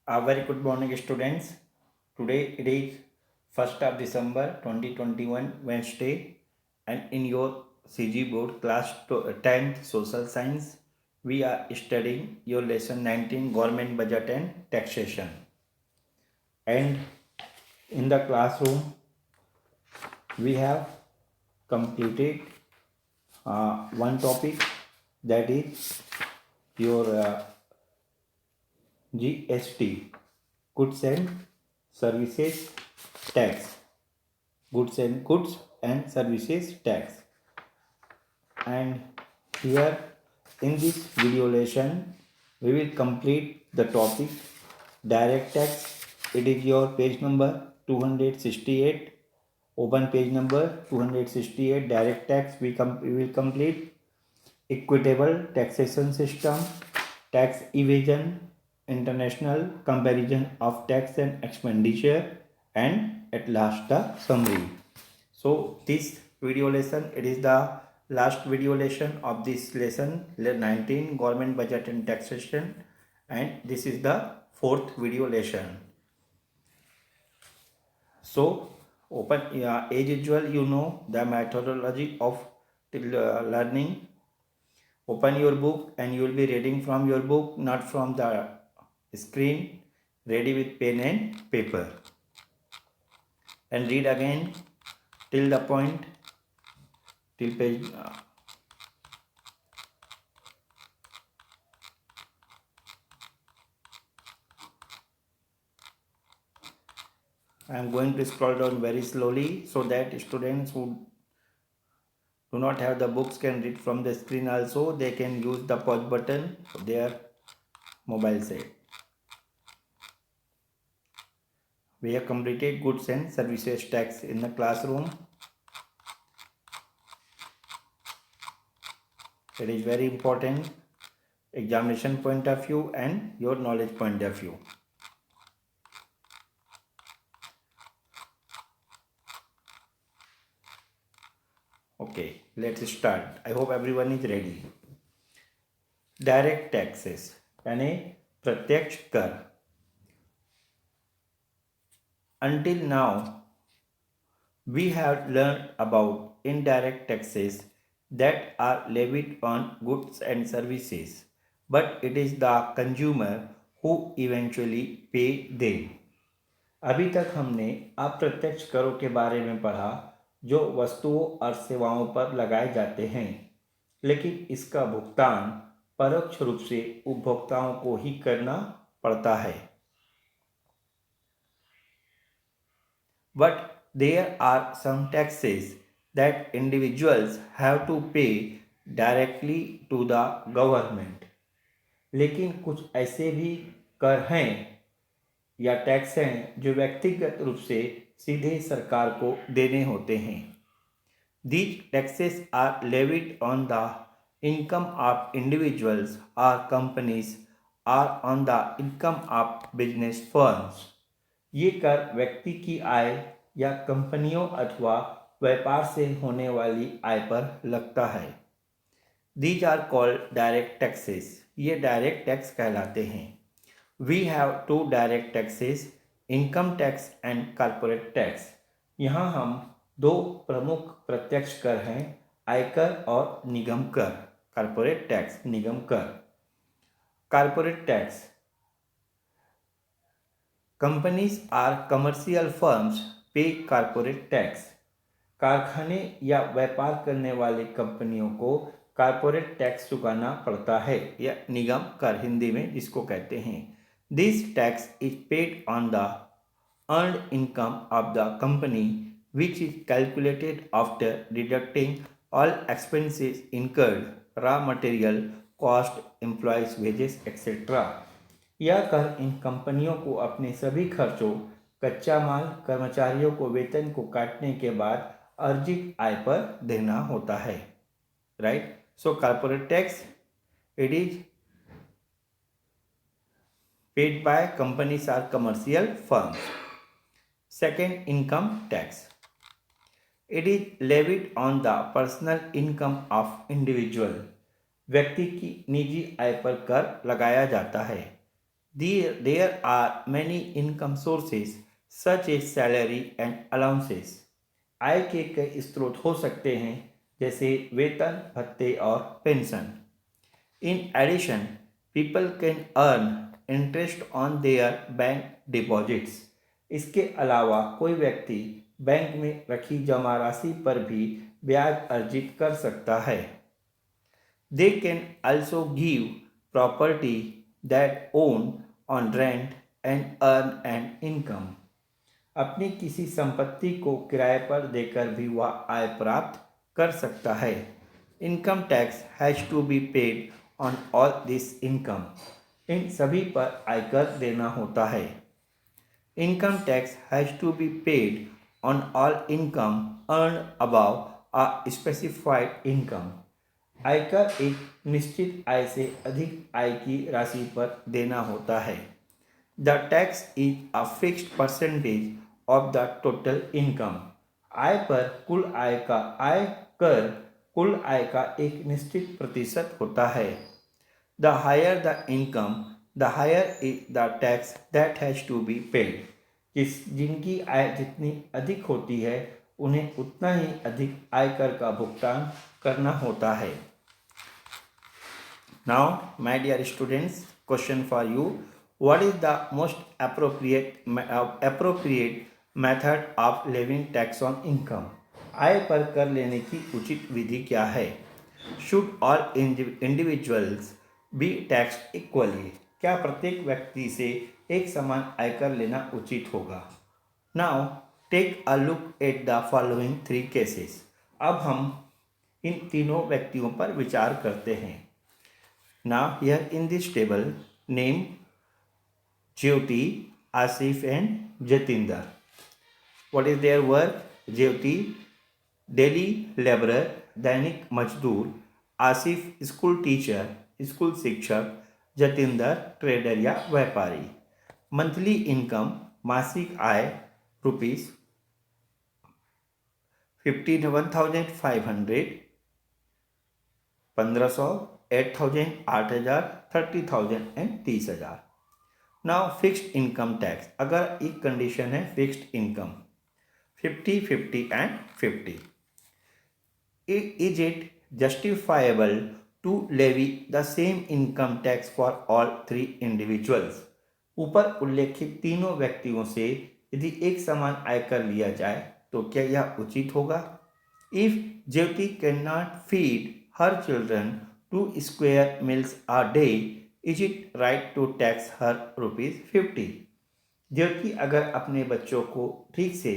A very good morning, students. Today it is 1st of December 2021, Wednesday, and in your CG board class 10th Social Science, we are studying your lesson 19 Government Budget and Taxation. And in the classroom, we have completed one topic, that is your GST, Goods and Services Tax. Goods and Services Tax. And here in this video lesson we will complete the topic direct tax. It is your page number 268. Open page number 268. Direct tax we will complete. Equitable taxation system, tax evasion, international comparison of tax and expenditure, and at last the summary. So this video lesson, it is the last video lesson of this lesson 19 Government Budget and Taxation, and this is the fourth video lesson. So open as usual, you know the methodology of learning. Open your book and you will be reading from your book, not from the screen. Ready with pen and paper. And read again till the point, till page. I am going to scroll down very slowly so that students who do not have the books can read from the screen also. They can use the pause button of their mobile set. We have completed goods and services tax in the classroom. It is very important examination point of view and your knowledge point of view. Okay, let's start. I hope everyone is ready. Direct taxes यानी प्रत्यक्ष कर. Until now, we have learned about indirect taxes that are levied on goods and services, but it is the consumer who eventually pay them. अभी तक हमने अप्रत्यक्ष करों के बारे में पढ़ा जो वस्तुओं और सेवाओं पर लगाए जाते हैं, लेकिन इसका भुगतान परोक्ष रूप से उपभोक्ताओं को ही करना पड़ता है. But there are some taxes that individuals have to pay directly to the government. लेकिन कुछ ऐसे भी कर हैं या टैक्स हैं जो व्यक्तिगत रूप से सीधे सरकार को देने होते हैं. These taxes are levied on the income of individuals or companies or on the income of business firms. ये कर व्यक्ति की आय या कंपनियों अथवा व्यापार से होने वाली आय पर लगता है. These are called direct taxes. ये डायरेक्ट टैक्स कहलाते हैं. We have two direct taxes, income tax and corporate tax. यहाँ हम दो प्रमुख प्रत्यक्ष कर हैं, आयकर और निगम कर. कॉर्पोरेट टैक्स, निगम कर. Corporate tax. Companies or commercial firms pay corporate tax. कारखाने या व्यापार करने वाली कंपनियों को कॉर्पोरेट टैक्स चुकाना पड़ता है या निगम कर हिंदी में जिसको कहते हैं. This tax is paid on the earned income of the company which is calculated after deducting all expenses incurred, raw material cost, employees wages etc. यह कर इन कंपनियों को अपने सभी खर्चों, कच्चा माल, कर्मचारियों को वेतन को काटने के बाद अर्जित आय पर देना होता है. Right. So corporate tax, it is paid by companies or commercial firms. Second, income tax. It is levied on the personal income of individual. व्यक्ति की निजी आय पर कर लगाया जाता है. There are many income sources such as salary and allowances. आय के कई स्रोत हो सकते हैं जैसे वेतन, भत्ते और pension. In addition, people can earn interest on their bank deposits. इसके अलावा कोई व्यक्ति बैंक में रखी जमा राशि पर भी ब्याज अर्जित कर सकता है। They can also give property that own on rent and earn an income. अपनी किसी संपत्ति को किराए पर देकर भी वह आय प्राप्त कर सकता है। Income tax has to be paid on all this income. इन सभी पर आयकर देना होता है। Income tax has to be paid on all income earn above a specified income. आयकर एक निश्चित आय से अधिक आय की राशि पर देना होता है। The tax is a fixed percentage of the total income. आय पर कुल आय का आयकर कुल आय का एक निश्चित प्रतिशत होता है। The higher the income the higher is the tax that has to be paid. जिनकी आय जितनी अधिक होती है उन्हें उतना ही अधिक आयकर का भुगतान करना होता है। Now, my dear students, question for you: what is the most appropriate method of levying tax on income? आय पर कर लेने की उचित विधि क्या है? Should all individuals be taxed equally? क्या प्रत्येक व्यक्ति से एक समान आयकर लेना उचित होगा? Now, take a look at the following three cases. अब हम इन तीनों व्यक्तियों पर विचार करते हैं। Now here in this table, name Jyoti, Asif and Jatinder. What is their work? Jyoti, daily laborer, दैनिक मजदूर। आसिफ, स्कूल टीचर, स्कूल शिक्षक। जतिंदर, ट्रेडर या व्यापारी। मंथली इनकम, मासिक आय rupees 1,500, 1,500, 8,000, 8,000, 30,000 and 30,000। Now fixed income tax, अगर एक कंडीशन है fixed income 50, 50 and 50। Is it justifiable to levy the same income tax for all three individuals? ऊपर उल्लेखित तीनों व्यक्तियों से यदि एक समान आयकर लिया जाए तो क्या यह उचित होगा? If Jyoti can not feed her children 2 square meals a day, is it right to tax her ₹50? ज्योति अगर अपने बच्चों को ठीक से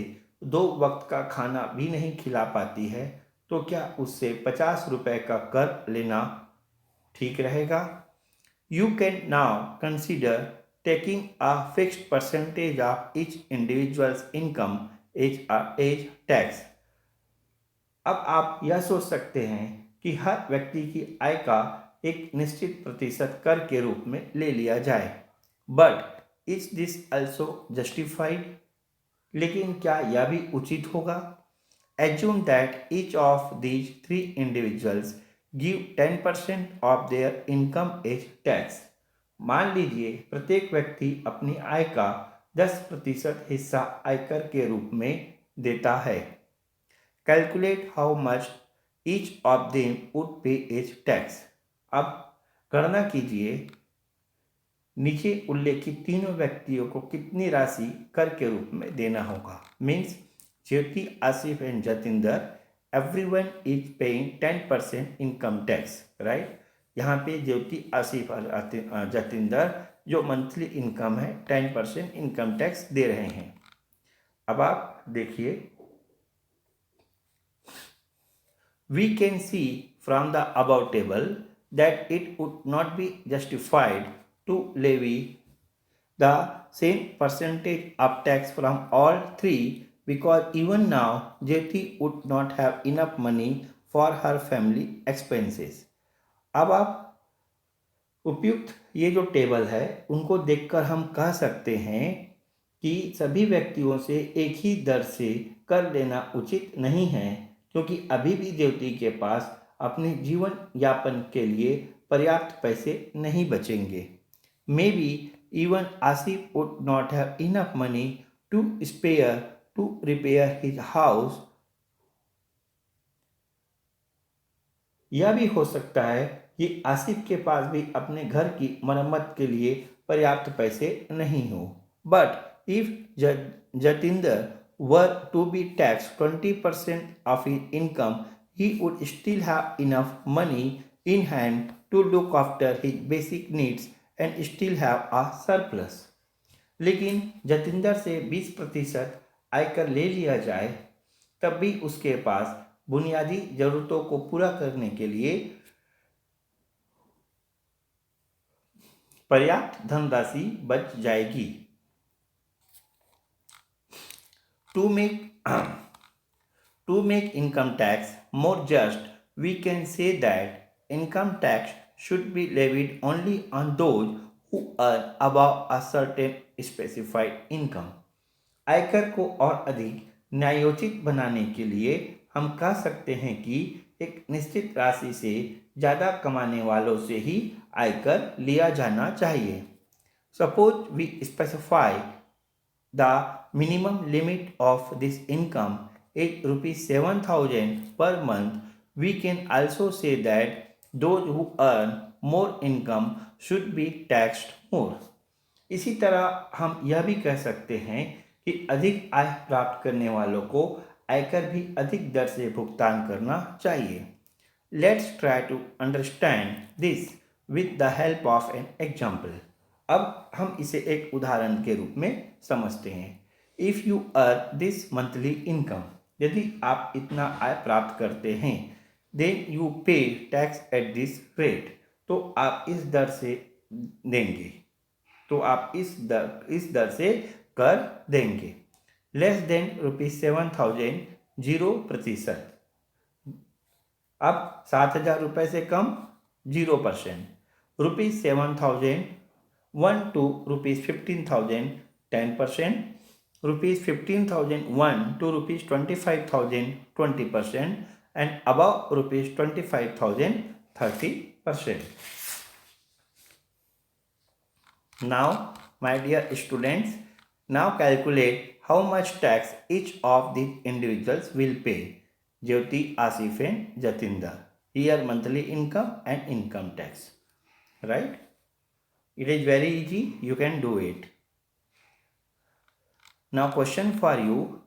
2 वक्त का खाना भी नहीं खिला पाती है तो क्या उससे 50 रुपए का कर लेना ठीक रहेगा? You can now consider taking a fixed percentage of each individual's income as a tax. अब आप यह सोच सकते हैं कि हर व्यक्ति की आय का एक निश्चित प्रतिशत कर के रूप में ले लिया जाए। But is this also justified? लेकिन क्या यह भी उचित होगा? Assume that each of these 3 individuals give 10% of their income as tax. मान लीजिए प्रत्येक व्यक्ति अपनी आय का 10% हिस्सा आयकर के रूप में देता है। Calculate how much each of them would पे एज टैक्स। अब गणना कीजिए नीचे उल्लेखित तीनों व्यक्तियों को कितनी राशि कर के रूप में देना होगा। Means Jyoti, Asif and Jatinder, everyone is paying 10% income tax, right. यहाँ पे ज्योति, आसिफ और जतिंदर जो मंथली इनकम है 10% इनकम टैक्स दे रहे हैं। अब आप देखिए, we can see from the above table that it would not be justified to levy the same percentage of tax from all three because even now Jyoti would not have enough money for her family expenses. अब आप उपयुक्त ये जो table है उनको देखकर हम कह सकते हैं कि सभी व्यक्तियों से एक ही दर से कर लेना उचित नहीं है, क्योंकि अभी भी ज्योति के पास अपने जीवन यापन के लिए पर्याप्त पैसे नहीं बचेंगे। May be even Asif would not have enough money to spare to repair his house. यह भी हो सकता है कि आसिफ के पास भी अपने घर की मरम्मत के लिए पर्याप्त पैसे नहीं हो. But if Jatinder were to be tax 20% of his income, he would still have enough money in hand to look after his basic needs and still have a surplus. लेकिन जतिंदर से 20% आयकर ले लिया जाए तब भी उसके पास बुनियादी जरूरतों को पूरा करने के लिए पर्याप्त धनराशि बच जाएगी. To make income tax more just, we can say that income tax should be levied only on those who earn above a certain specified income. आयकर को और अधिक न्यायोचित बनाने के लिए हम कह सकते हैं कि एक निश्चित राशि से ज़्यादा कमाने वालों से ही आयकर लिया जाना चाहिए. Suppose we specify the minimum limit of this income is ₹7,000 per month. We can also say that those who earn more income should be taxed more. इसी तरह हम यह भी कह सकते हैं कि अधिक आय प्राप्त करने वालों को आयकर भी अधिक दर से भुगतान करना चाहिए. Let's try to understand this with the help of an example. अब हम इसे एक उदाहरण के रूप में समझते हैं. If you earn this monthly income, यदि आप इतना आय प्राप्त करते हैं, देन यू पे टैक्स एट दिस रेट, तो आप इस दर से देंगे, तो आप इस दर से कर देंगे. Less than ₹7,000, 0%. अब 7,000 रुपये से कम 0%. ₹7,000 1 to ₹15,000 10%. ₹15,001 to ₹25,000 20%, and above ₹25,000 30%. Now, my dear students, now calculate how much tax each of these individuals will pay. Jyoti, Asif and Jatinder. Here monthly income and income tax. Right? It is very easy. You can do it. Now question for you.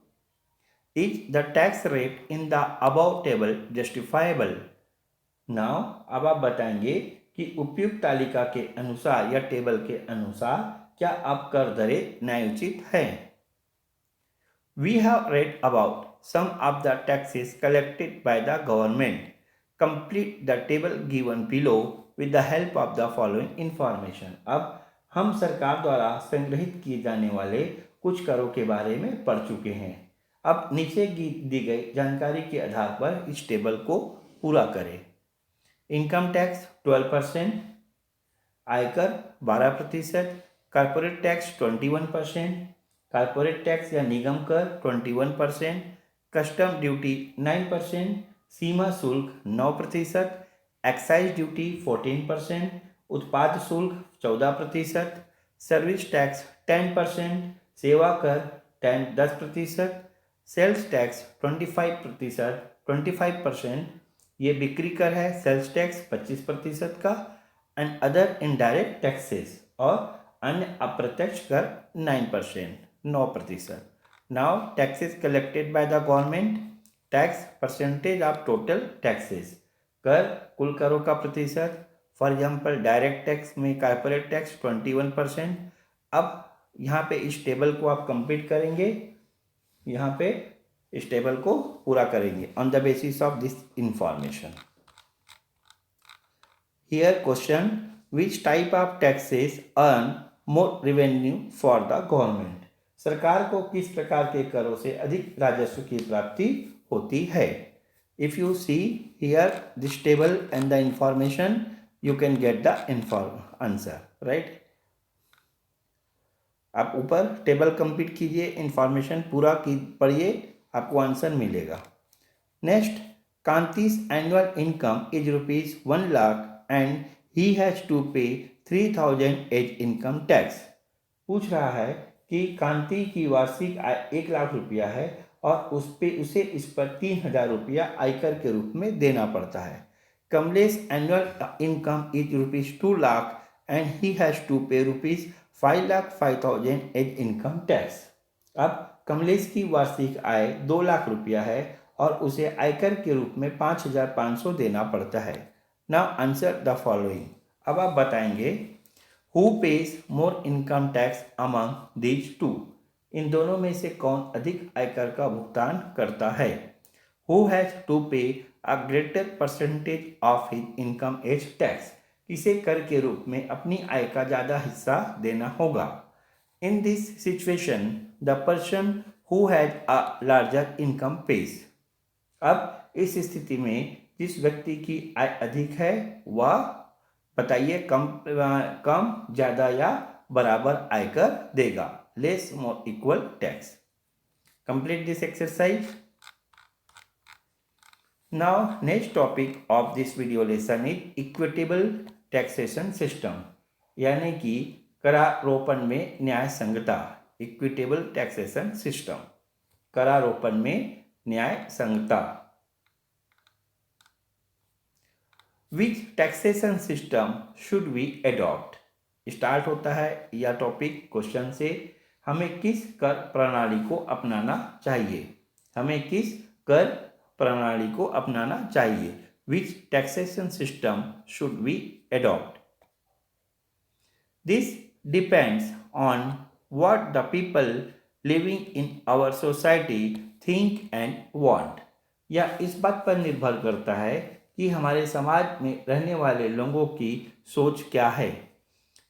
Is the tax rate in the above table justifiable? Now अब आप बताएंगे कि उपयुक्त तालिका के अनुसार या table के अनुसार क्या आप कर दरें न्यायोचित है. We have read about some of the taxes collected by the government. Complete the table given below with the help of the following information. अब हम सरकार द्वारा संग्रहित किए जाने वाले कुछ करों के बारे में पढ़ चुके हैं. अब नीचे दी गई जानकारी के आधार पर इस टेबल को पूरा करें. इनकम टैक्स 12%, आयकर 12%, कॉर्पोरेट टैक्स 21%, कॉर्पोरेट टैक्स या निगम कर 21%, कस्टम ड्यूटी 9%, सीमा शुल्क 9%, एक्साइज ड्यूटी 14%, उत्पाद शुल्क 14%, सर्विस टैक्स 10%, सेवा कर 10%, सेल्स टैक्स 25%, ये बिक्री कर है. सेल्स टैक्स 25% का, एंड अदर इनडायरेक्ट टैक्सेस और अन्य अप्रत्यक्ष कर 9%. Now taxes collected by the government. Tax percentage of total taxes. कर कुल करों का प्रतिशत. फॉर एग्जाम्पल डायरेक्ट टैक्स में कॉर्पोरेट टैक्स 21%. अब यहाँ पे इस टेबल को आप कंप्लीट करेंगे, यहाँ पे इस टेबल को पूरा करेंगे on the basis of this information. Here question, which type of taxes earn more revenue for the government. सरकार को किस प्रकार के करों से अधिक राजस्व की प्राप्ति होती है. If you see here this table and the information, you can get the answer. Right, आप ऊपर टेबल कंप्लीट कीजिए, इंफॉर्मेशन पूरा पढ़िए, आपको आंसर मिलेगा. नेक्स्ट, कांती's annual income is ₹1 lakh and he has to pay 3,000 as income tax. पूछ रहा है कि कांति की वार्षिक आय 1 लाख रुपया है और उसे इस पर 3,000 रुपया आयकर के रूप में देना पड़ता है। Kamlesh annual income is ₹2 lakh and he has to pay ₹5,05,000 as income tax. अब कमलेश की वार्षिक आय 2 लाख रुपया है और उसे आयकर के रूप में 5,500 देना पड़ता है। Now answer the following. अब आप बताएंगे who pays more income tax among these two. इन दोनों में से कौन अधिक आयकर का भुगतान करता है। Who has to pay a greater percentage of his income as tax. किसे कर के रूप में अपनी आय का ज़्यादा हिस्सा देना होगा। In this situation the person who has a larger income page. अब इस स्थिति में जिस व्यक्ति की आय अधिक है वह बताइए कम ज़्यादा या बराबर आयकर देगा। Less more equal tax. Complete this exercise. Now next topic of this video lesson is equitable taxation system, यानी कि करारोपण में न्याय संगता। इक्विटेबल टैक्सेशन सिस्टम, करारोपण में न्याय संगता। Which taxation system should we adopt. Start होता है यह टॉपिक क्वेश्चन से, हमें किस कर प्रणाली को अपनाना चाहिए। हमें किस कर प्रणाली को अपनाना चाहिए। Which taxation system should we adopt. This depends on what the people living in our society think and want। यह इस बात पर निर्भर करता है कि हमारे समाज में रहने वाले लोगों की सोच क्या है।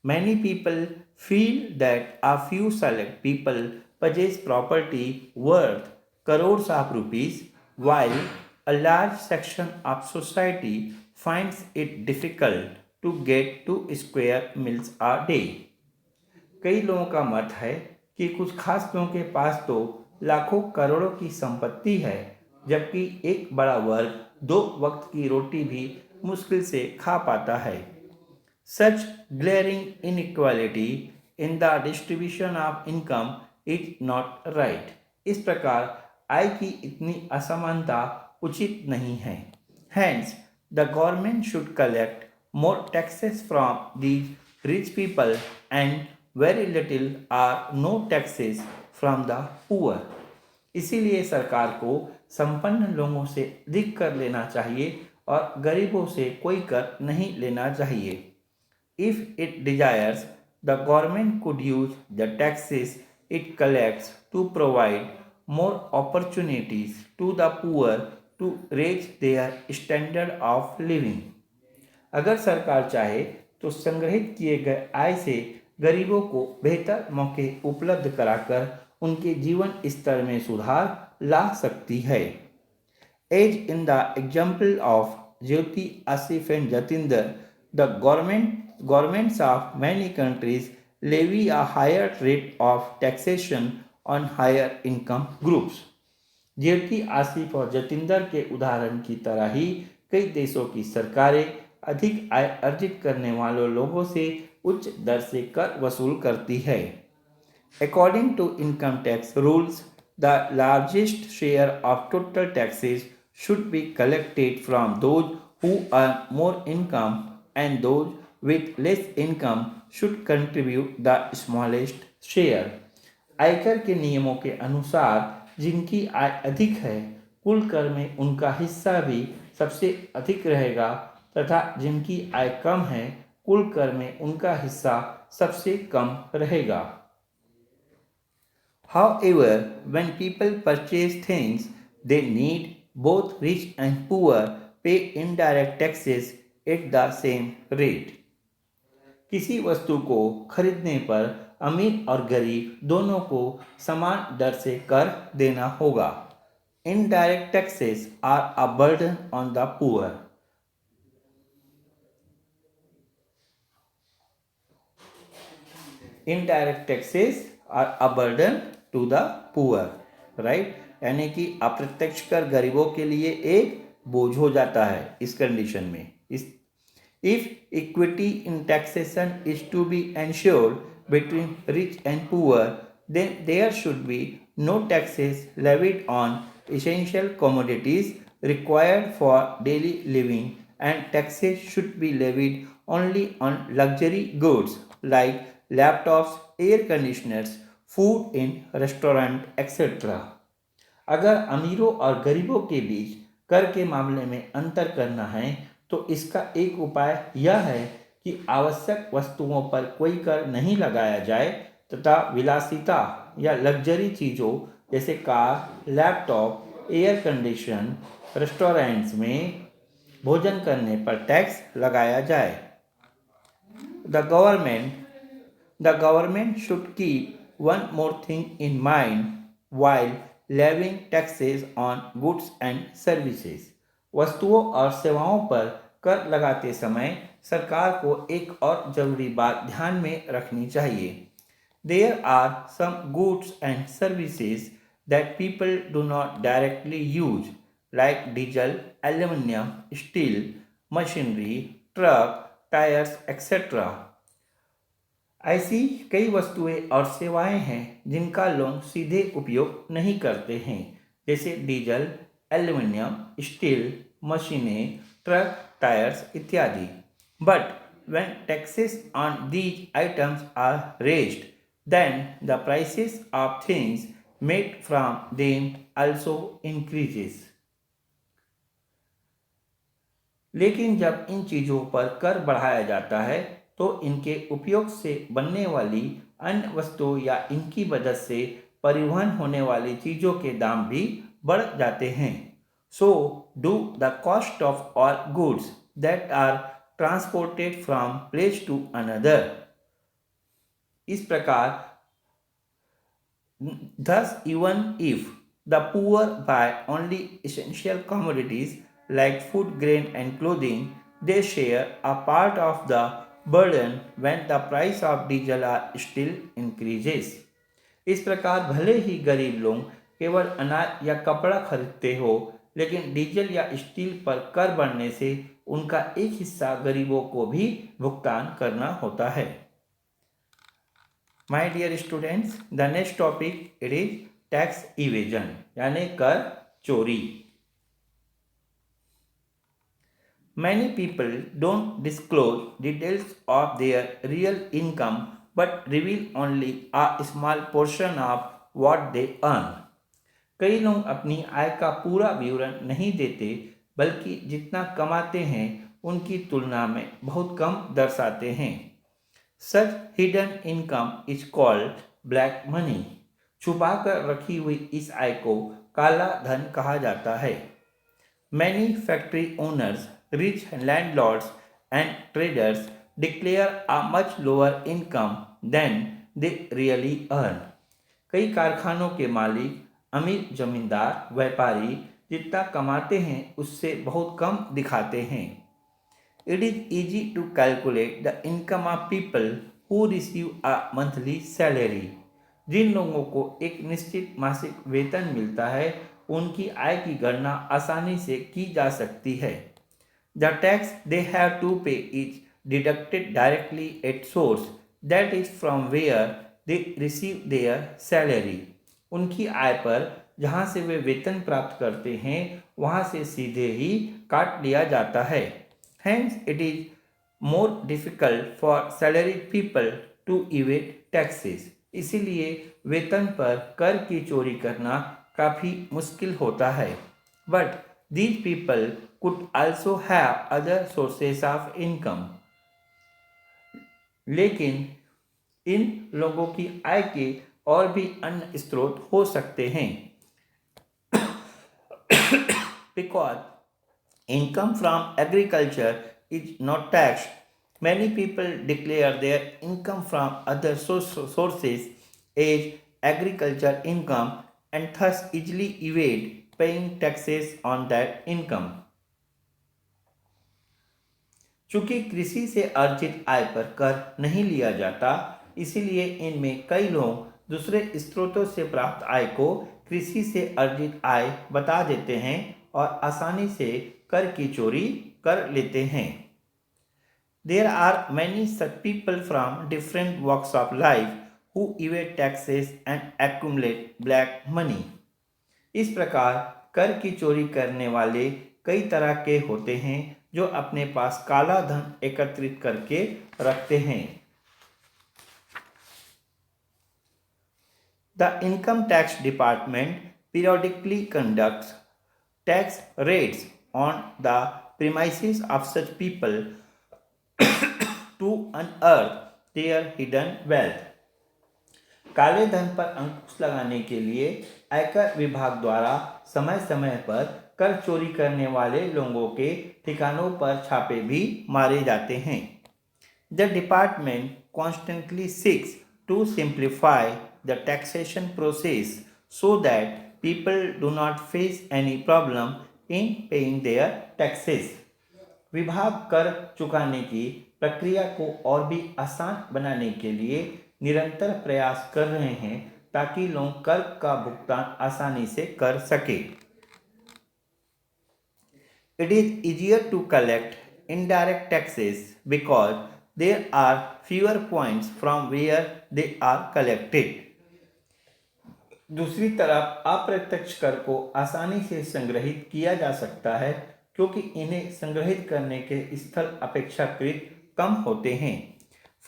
Many people feel that a few select people possess property worth crores of rupees, while a large section of society finds it difficult to get 2 square meals a day। कई लोगों का मत है कि कुछ खास लोगों के पास तो लाखों करोड़ों की संपत्ति है, जबकि एक बड़ा वर्ग 2 वक्त की रोटी भी मुश्किल से खा पाता है। Such glaring inequality in the distribution of income is not right. इस प्रकार आय की इतनी असमानता उचित नहीं है। Hence the government should collect more taxes from these rich people and very little or no taxes from the poor. इसीलिए सरकार को संपन्न लोगों से अधिक कर लेना चाहिए और गरीबों से कोई कर नहीं लेना चाहिए। If it desires the government could use the taxes it collects to provide more opportunities to the poor to raise their standard of living. अगर सरकार चाहे तो संग्रहित किए गए आय से गरीबों को बेहतर मौके उपलब्ध कराकर उनके जीवन स्तर में सुधार ला सकती है। As in the example of Jyoti Asif and Jatinder, the governments of many countries levy a higher rate of taxation on higher income groups. Jyoti Asif और जतिंदर के उदाहरण की तरह ही कई देशों की सरकारें अधिक आय अर्जित करने वालों लोगों से उच्च दर से कर वसूल करती है। According to income tax rules, the largest share of total taxes should be collected from those who earn more income and those with less income should contribute the smallest share. आयकर के नियमों के अनुसार जिनकी आय अधिक है, कुल कर में उनका हिस्सा भी सबसे अधिक रहेगा तथा जिनकी आय कम है, कुल कर में उनका हिस्सा सबसे कम रहेगा। However, when people purchase things they need, both rich and poor pay indirect taxes at the same rate। किसी वस्तु को खरीदने पर अमीर और गरीब दोनों को समान दर से कर देना होगा। Indirect taxes are a burden on the poor। Indirect taxes are a burden to the poor, right? यानी कि अप्रत्यक्ष कर गरीबों के लिए एक बोझ हो जाता है इस कंडीशन में। If equity in taxation is to be ensured, between rich and poor, then there should be no taxes levied on essential commodities required for daily living, and taxes should be levied only on luxury goods like laptops, air conditioners, food in restaurant, etc. अगर अमीरों और गरीबों के बीच कर के मामले में अंतर करना है तो इसका एक उपाय यह है कि आवश्यक वस्तुओं पर कोई कर नहीं लगाया जाए तथा विलासिता या लग्जरी चीज़ों जैसे car, laptop, air condition, restaurants में भोजन करने पर टैक्स लगाया जाए। The government should keep one more thing in mind while levying taxes on goods and services. वस्तुओं और सेवाओं पर कर लगाते समय सरकार को एक और जरूरी बात ध्यान में रखनी चाहिए। There are some goods and services that people do not directly use, like diesel, aluminum, steel, machinery, truck, tires, etc. ऐसी कई वस्तुएं और सेवाएं हैं जिनका लोग सीधे उपयोग नहीं करते हैं, जैसे डीजल, एल्यूमिनियम, स्टील, मशीनें, ट्रक, टायर्स इत्यादि। But when taxes on these items are raised, then the prices of things made from them also increases. लेकिन जब इन चीज़ों पर कर बढ़ाया जाता है तो इनके उपयोग से बनने वाली अन्य वस्तुओं या इनकी मदद से परिवहन होने वाली चीज़ों के दाम भी बढ़ जाते हैं। So do the cost of all goods that are transported from place to another. इस प्रकार thus even if the poor buy only essential commodities like food, grain and clothing, they share a part of the burden when the price of diesel or steel increases. इस प्रकार भले ही गरीब लोग केवल अनाज या कपड़ा खरीदते हो, लेकिन डीजल या स्टील पर कर बढ़ने से उनका एक हिस्सा गरीबों को भी भुगतान करना होता है। My dear students, the next topic it is tax evasion यानी कर चोरी। Many people don't disclose details of their real income but reveal only a small portion of what they earn. कई लोग अपनी आय का पूरा विवरण नहीं देते बल्कि जितना कमाते हैं उनकी तुलना में बहुत कम दर्शाते हैं। Such hidden income is called black money. छुपा कर रखी हुई इस आय को काला धन कहा जाता है। Many factory owners, rich landlords and traders declare a much lower income than they really earn. कई कारखानों के मालिक, अमीर जमींदार, व्यापारी जितना कमाते हैं उससे बहुत कम दिखाते हैं। It is easy to calculate the income of people who receive a monthly salary. जिन लोगों को एक निश्चित मासिक वेतन मिलता है उनकी आय की गणना आसानी से की जा सकती है। The tax they have to pay is deducted directly at source, that is from where they receive their salary. उनकी आय पर जहाँ से वे वेतन प्राप्त करते हैं वहाँ से सीधे ही काट लिया जाता है। Hence, it is more difficult for salaried people to evade taxes. इसीलिए वेतन पर कर की चोरी करना काफ़ी मुश्किल होता है। But these people could also have other sources of income. लेकिन इन लोगों की आय के और भी अन्य स्रोत हो सकते हैं। Because income from agriculture is not taxed, many people declare their income from other sources as agriculture income and thus easily evade paying taxes on that income. चूंकि कृषि से अर्जित आय पर कर नहीं लिया जाता, इसीलिए इनमें कई लोग दूसरे स्रोतों से प्राप्त आय को कृषि से अर्जित आय बता देते हैं और आसानी से कर की चोरी कर लेते हैं। There are many such people from different walks of life who evade taxes and accumulate black money. इस प्रकार कर की चोरी करने वाले कई तरह के होते हैं जो अपने पास काला धन एकत्रित करके रखते हैं. The Income Tax Department periodically conducts tax raids on the premises of such people to unearth their hidden wealth. काले धन पर अंकुश लगाने के लिए आयकर विभाग द्वारा समय समय पर कर चोरी करने वाले लोगों के ठिकानों पर छापे भी मारे जाते हैं. The department constantly seeks to simplify the taxation process so that people do not face any problem in paying their taxes. विभाग कर चुकाने की प्रक्रिया को और भी आसान बनाने के लिए निरंतर प्रयास कर रहे हैं ताकि लोग कर का भुगतान आसानी से कर सके. It is easier to collect indirect taxes because there are fewer points from where they are collected. दूसरी तरफ अप्रत्यक्ष कर को आसानी से संग्रहित किया जा सकता है क्योंकि इन्हें संग्रहित करने के स्थल अपेक्षाकृत कम होते हैं.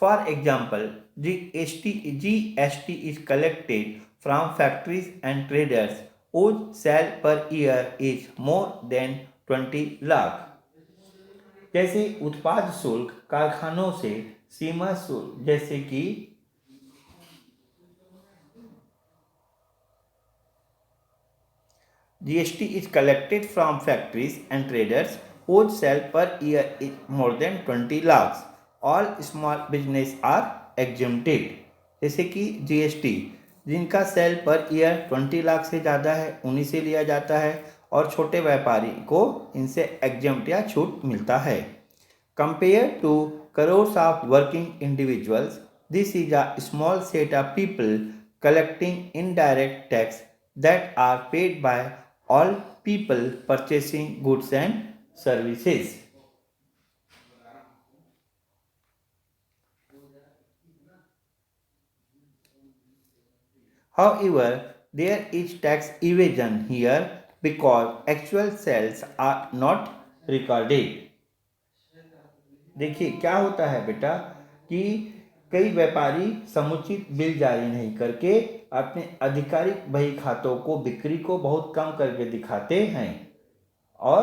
For example, GST is collected from factories and traders whose sale per year is more than 20 lakh. जैसे उत्पाद शुल्क कारखानों से सीमा शुल्क जैसे कि GST is collected from factories and traders whose sale per year is more than 20 lakhs. All small business are exempted. जैसे कि GST जिनका सेल पर ईयर 20 लाख से ज़्यादा है उन्हीं से लिया जाता है और छोटे व्यापारी को इनसे एग्जम्प्ट या छूट मिलता है. Compare to crores of working individuals, this is a small set of people collecting indirect tax that are paid by all people purchasing goods and services. However, there is tax evasion here because actual sales are not recorded. देखिए क्या होता है बेटा कि कई व्यापारी समुचित bill जारी नहीं करके अपने आधिकारिक बही खातों को बिक्री को बहुत कम करके दिखाते हैं और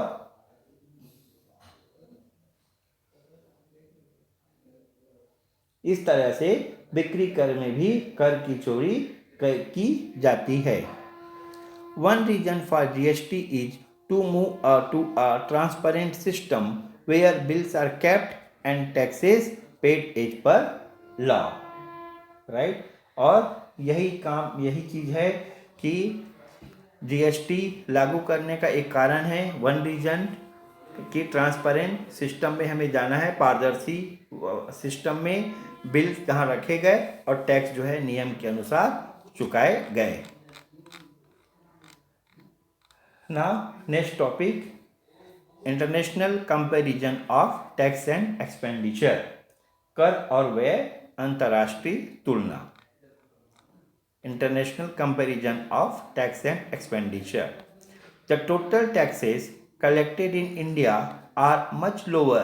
इस तरह से बिक्री कर में भी कर की चोरी की जाती है. One reason for GST is to move to a transparent system where bills are kept and taxes paid as per law. Right? और यही चीज़ है कि GST लागू करने का एक कारण है. वन रीजन कि ट्रांसपेरेंट सिस्टम में हमें जाना है, पारदर्शी सिस्टम में बिल कहाँ रखे गए और टैक्स जो है नियम के अनुसार चुकाए गए. Now next topic, international comparison of tax and expenditure. कर और व्यय अंतर्राष्ट्रीय तुलना. International comparison of tax and expenditure. The total taxes collected in India are much lower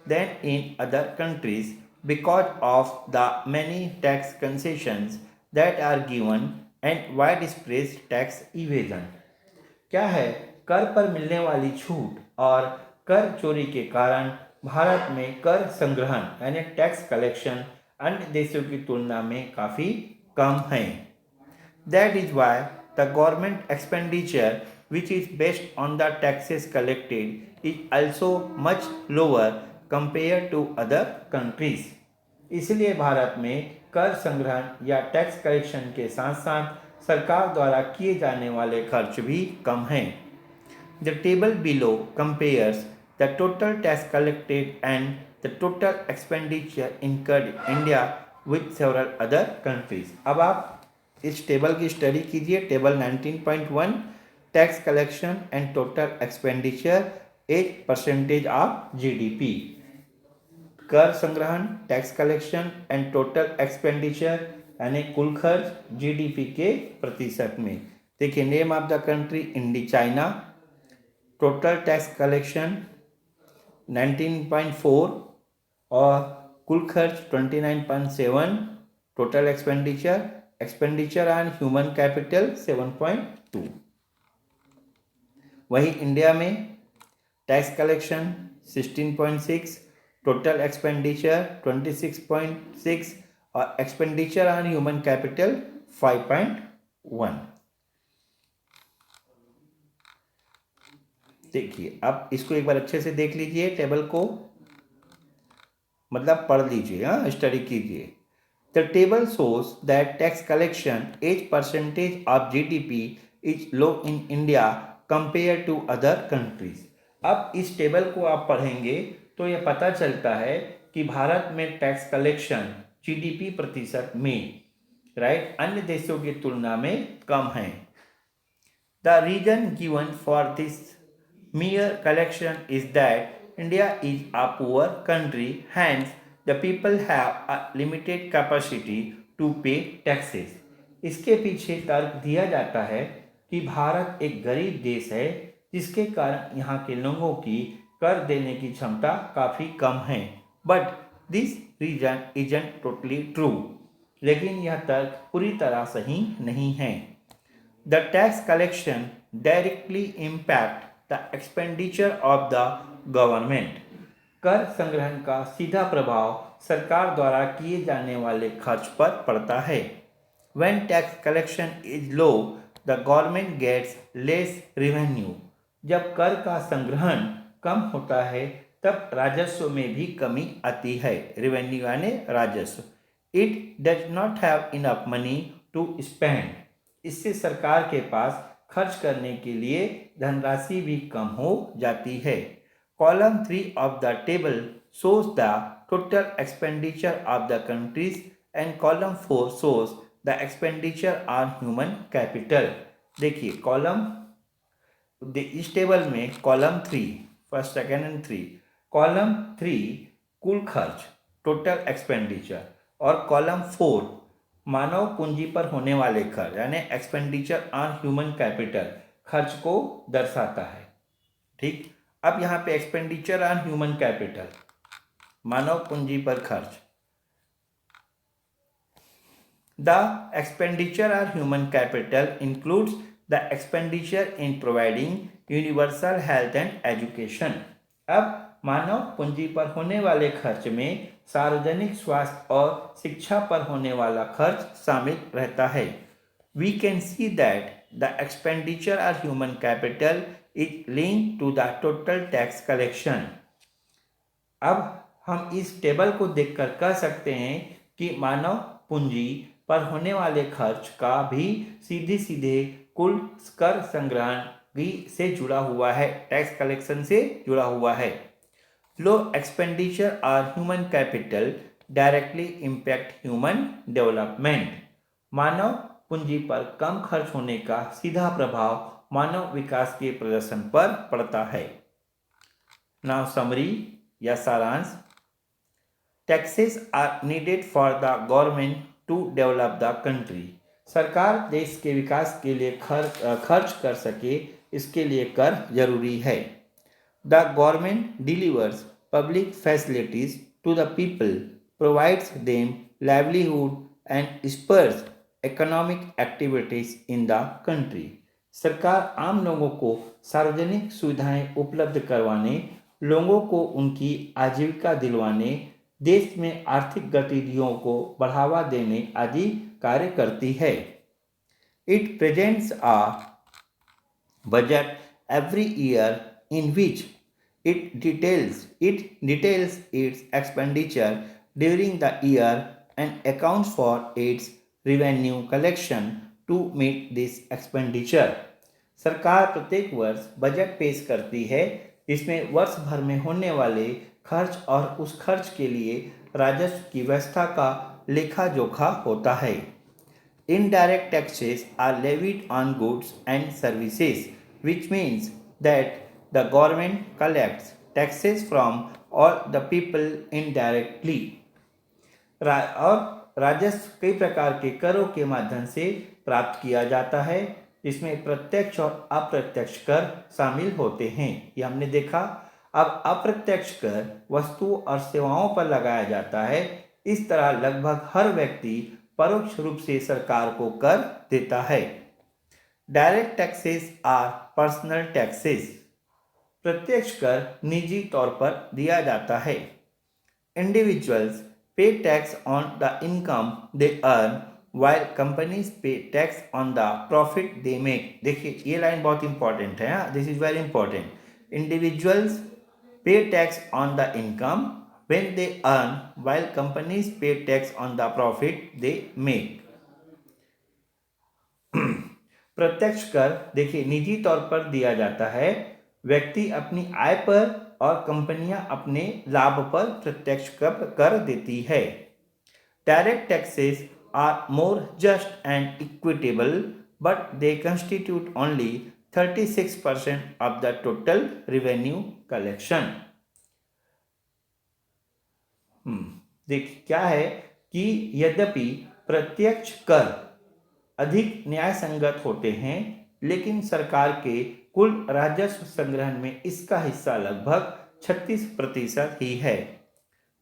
than in other countries because of the many tax concessions that are given and widespread tax evasion. क्या है, कर पर मिलने वाली छूट और कर चोरी के कारण भारत में कर संग्रहण यानी टैक्स कलेक्शन अन्य देशों की तुलना में काफ़ी कम है. That is why the government expenditure which is based on the taxes collected is also much lower compared to other countries. इसलिए भारत में कर संग्रहण या टैक्स कलेक्शन के साथ साथ सरकार द्वारा किए जाने वाले खर्च भी कम हैं. The table below compares the total tax collected and the total expenditure incurred in India with several other countries. अब आप इस टेबल की स्टडी कीजिए. Table 19.1, tax collection and total expenditure as percentage of GDP. कर संग्रहण, tax collection and total expenditure यानी कुल खर्च जीडीपी के प्रतिशत में। देखिए, name of the country India China, total tax collection 19.4 और कुल खर्च 29.7, total expenditure on human capital 7.2। वही इंडिया में टैक्स कलेक्शन 16.6, टोटल एक्सपेंडिचर 26.6 और एक्सपेंडिचर ऑन ह्यूमन कैपिटल 5.1। देखिए, अब इसको एक बार अच्छे से देख लीजिए टेबल को, मतलब पढ़ लीजिए, हाँ, स्टडी कीजिए। The table shows that tax collection as percentage of GDP is low in India compare to other countries. अब इस टेबल को आप पढ़ेंगे तो यह पता चलता है कि भारत में टैक्स कलेक्शन जीडीपी प्रतिशत में, राइट, अन्य देशों की तुलना में कम है। The reason given for this mere collection is that India is a poor country, hence the people have a limited capacity to pay taxes. इसके पीछे तर्क दिया जाता है कि भारत एक गरीब देश है, जिसके कारण यहाँ के लोगों की कर देने की क्षमता काफ़ी कम है। But this reason isn't totally true, लेकिन यह तर्क पूरी तरह सही नहीं है। The tax collection directly impact the expenditure of the government. कर संग्रहण का सीधा प्रभाव सरकार द्वारा किए जाने वाले खर्च पर पड़ता है। When tax collection is low, the government gets less revenue. जब कर का संग्रहण कम होता है तब राजस्व में भी कमी आती है। रेवेन्यू यानी राजस्व। It does not have enough money to spend. इससे सरकार के पास खर्च करने के लिए धनराशि भी कम हो जाती है। Column 3 of the table shows the total expenditure of the countries and column 4 shows the expenditure on human capital. देखिए, इस टेबल में column 3, first, second and 3, column 3 कुल खर्च, टोटल एक्सपेंडिचर, और कॉलम 4 मानव पूंजी पर होने वाले खर्च यानी एक्सपेंडिचर ऑन ह्यूमन कैपिटल खर्च को दर्शाता है। ठीक, अब यहाँ पे एक्सपेंडिचर ऑन ह्यूमन कैपिटल, मानव पूंजी पर खर्च। The expenditure on human capital includes the expenditure in providing universal health and education. अब मानव पूंजी पर होने वाले खर्च में सार्वजनिक स्वास्थ्य और शिक्षा पर होने वाला खर्च शामिल रहता है। We can see that the expenditure on human capital is linked to the total tax collection. अब हम इस टेबल को देखकर कह सकते हैं कि मानव पूंजी पर होने वाले खर्च का भी सीधे सीधे कुल कर संग्रहण से जुड़ा हुआ है, टैक्स कलेक्शन से जुड़ा हुआ है। लो एक्सपेंडिचर और human capital directly impact human development. मानव पूंजी पर कम खर्च होने का सीधा प्रभाव मानव विकास के प्रदर्शन पर पड़ता है। नाउ समरी या सारांश। Taxes are needed for the government to develop the country. सरकार देश के विकास के लिए खर्च कर सके, इसके लिए कर जरूरी है। The government delivers public facilities to the people, provides them livelihood and spurs economic activities in the country. सरकार आम लोगों को सार्वजनिक सुविधाएं उपलब्ध करवाने, लोगों को उनकी आजीविका दिलवाने, देश में आर्थिक गतिविधियों को बढ़ावा देने आदि कार्य करती है। It presents a budget every year in which it details its expenditure during the year and accounts for its revenue collection to meet this expenditure. सरकार प्रत्येक वर्ष बजट पेश करती है जिसमें वर्ष भर में होने वाले खर्च और उस खर्च के लिए राजस्व की व्यवस्था का लेखा जोखा होता है। Indirect taxes are levied on goods and services, which means that the government collects taxes from और द पीपल इनडायरेक्टली। और राजस्व कई प्रकार के करों के माध्यम से प्राप्त किया जाता है, जिसमें प्रत्यक्ष और अप्रत्यक्ष कर शामिल होते हैं। ये हमने देखा। अब अप्रत्यक्ष कर वस्तु और सेवाओं पर लगाया जाता है। इस तरह लगभग हर व्यक्ति परोक्ष रूप से सरकार को कर देता है। Direct taxes are personal taxes. प्रत्यक्ष कर निजी तौर पर दिया जाता है। Individuals pay tax on the income they earn while companies pay tax on the profit they make। देखिए ये लाइन बहुत इंपॉर्टेंट है, this is very important. Individuals pay tax on the income when they earn while companies pay tax on the profit they make। प्रत्यक्ष कर देखिए निजी तौर पर दिया जाता है। व्यक्ति अपनी आय पर और कंपनियां अपने लाभ पर प्रत्यक्ष कर देती है। Direct taxes are more just and equitable but they constitute only 36% of the total revenue collection. देखिए क्या है कि यद्यपि प्रत्यक्ष कर अधिक न्याय संगत होते हैं, लेकिन सरकार के कुल राजस्व संग्रहण में इसका हिस्सा लगभग 36% ही है।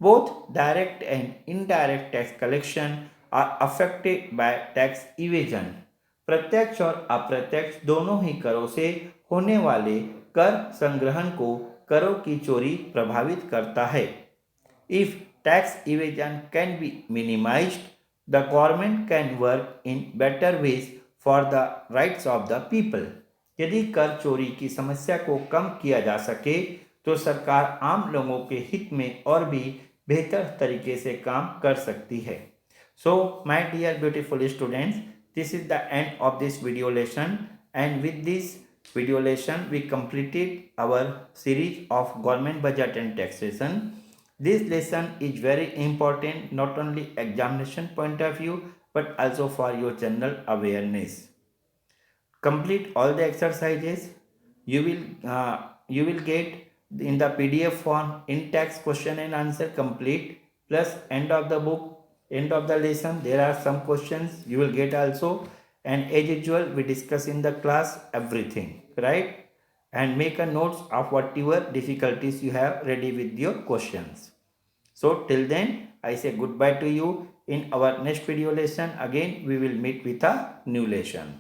Both direct and indirect tax collection are affected by tax evasion. प्रत्यक्ष और अप्रत्यक्ष दोनों ही करों से होने वाले कर संग्रहण को करों की चोरी प्रभावित करता है। If tax evasion can be minimised, the government can work in better ways for the rights of the people। यदि कर चोरी की समस्या को कम किया जा सके तो सरकार आम लोगों के हित में और भी बेहतर तरीके से काम कर सकती है। So my dear beautiful students, this is the end of this video lesson, and with this video lesson we completed our series of government budget and taxation। This lesson is very important not only examination point of view but also for your general awareness। Complete all the exercises you will get in the PDF form in tax question and answer complete, plus end of the book, end of the lesson there are some questions you will get also, and as usual we discuss in the class everything, right? And make a notes of whatever difficulties you have ready with your questions। So till then I say goodbye to you. In our next video lesson again we will meet with a new lesson।